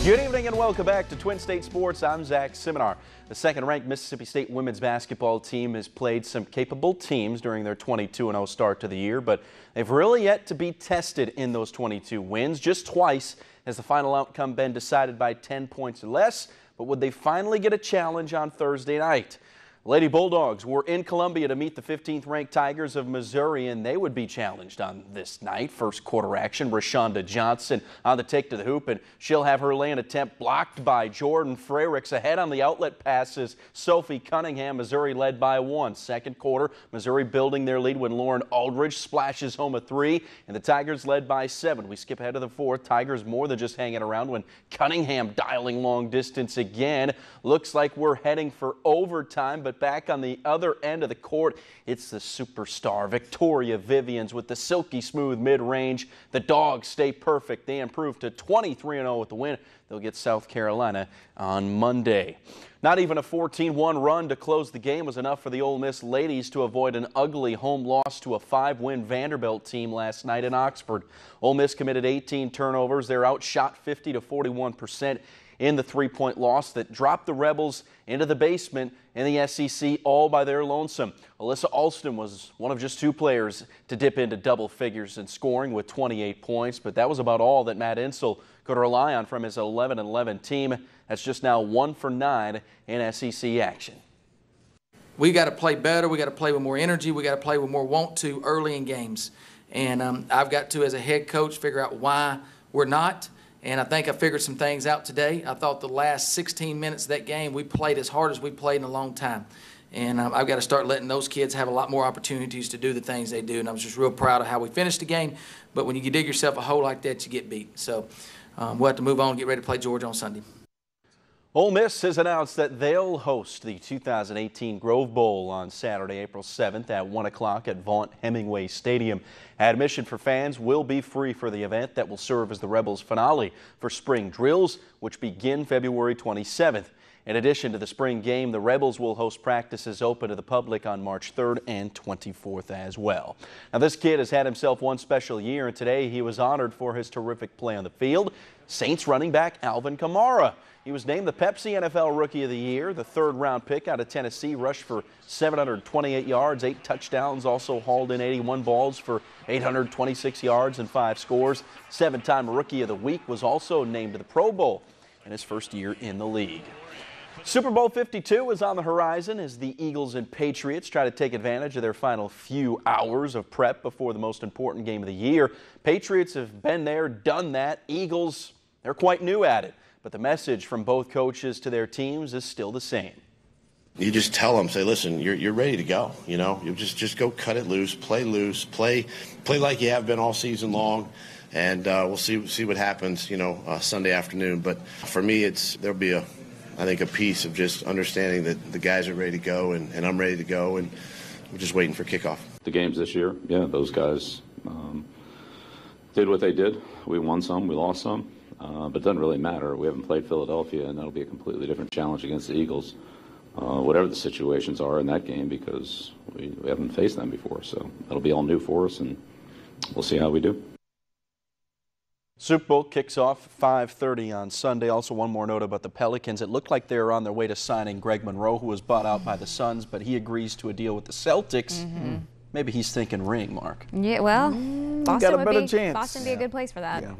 Good evening and welcome back to Twin State Sports. I'm Zach Seminar. The second-ranked Mississippi State women's basketball team has played some capable teams during their 22-0 start to the year, but they've really yet to be tested in those 22 wins. Just twice has the final outcome been decided by 10 points or less, but would they finally get a challenge on Thursday night? Lady Bulldogs were in Columbia to meet the 15th-ranked Tigers of Missouri, and they would be challenged on this night. First quarter action, Rashonda Johnson on the take to the hoop, and she'll have her lay-in attempt blocked by Jordan Frericks. Ahead on the outlet passes, Sophie Cunningham. Missouri led by 1. Second quarter, Missouri building their lead when Lauren Aldridge splashes home a 3, and the Tigers led by 7. We skip ahead to the fourth. Tigers more than just hanging around when Cunningham dialing long distance again. Looks like we're heading for overtime, but back on the other end of the court, it's the superstar Victoria Vivians with the silky smooth mid-range. The Dogs stay perfect. They improve to 23-0 with the win. They'll get South Carolina on Monday. Not even a 14-1 run to close the game was enough for the Ole Miss ladies to avoid an ugly home loss to a 5-win Vanderbilt team last night in Oxford. Ole Miss committed 18 turnovers. They're outshot 50 to 41% in the three-point loss that dropped the Rebels into the basement in the SEC all by their lonesome. Alyssa Alston was one of just 2 players to dip into double figures in scoring with 28 points, but that was about all that Matt Insell could rely on from his 11-11 team. That's just now 1 for 9 in SEC action. We got to play better. We got to play with more energy. We got to play with more want to early in games. And I've got to, as a head coach, figure out why we're not. And I think I figured some things out today. I thought the last 16 minutes of that game, we played as hard as we played in a long time. And I've got to start letting those kids have a lot more opportunities to do the things they do. And I was just real proud of how we finished the game. But when you dig yourself a hole like that, you get beat. So we'll have to move on and get ready to play Georgia on Sunday. Ole Miss has announced that they'll host the 2018 Grove Bowl on Saturday, April 7th at 1 o'clock at Vaught-Hemingway Stadium. Admission for fans will be free for the event that will serve as the Rebels' finale for spring drills, which begin February 27th. In addition to the spring game, the Rebels will host practices open to the public on March 3rd and 24th as well. Now, this kid has had himself one special year, and today he was honored for his terrific play on the field. Saints running back Alvin Kamara. He was named the Pepsi NFL Rookie of the Year. The third-round pick out of Tennessee rushed for 728 yards, 8 touchdowns, also hauled in 81 balls for 826 yards and 5 scores. 7-time Rookie of the Week, was also named to the Pro Bowl in his first year in the league. Super Bowl 52 is on the horizon as the Eagles and Patriots try to take advantage of their final few hours of prep before the most important game of the year. Patriots have been there, done that. Eagles, they're quite new at it. But the message from both coaches to their teams is still the same. You just tell them, say, listen, you're ready to go. You know, you just go cut it loose, play like you have been all season long, and we'll see what happens, you know, Sunday afternoon. But for me, there'll be I think a piece of just understanding that the guys are ready to go and I'm ready to go, and we're just waiting for kickoff. The games this year, yeah, those guys did what they did. We won some, we lost some. But it doesn't really matter. We haven't played Philadelphia, and that'll be a completely different challenge against the Eagles, whatever the situations are in that game, because we haven't faced them before. So that'll be all new for us, and we'll see how we do. Super Bowl kicks off 5:30 on Sunday. Also, one more note about the Pelicans. It looked like they were on their way to signing Greg Monroe, who was bought out by the Suns, but he agrees to a deal with the Celtics. Maybe he's thinking ring, Mark. Yeah, well, got a better chance. Boston would be a good place for that. Yeah.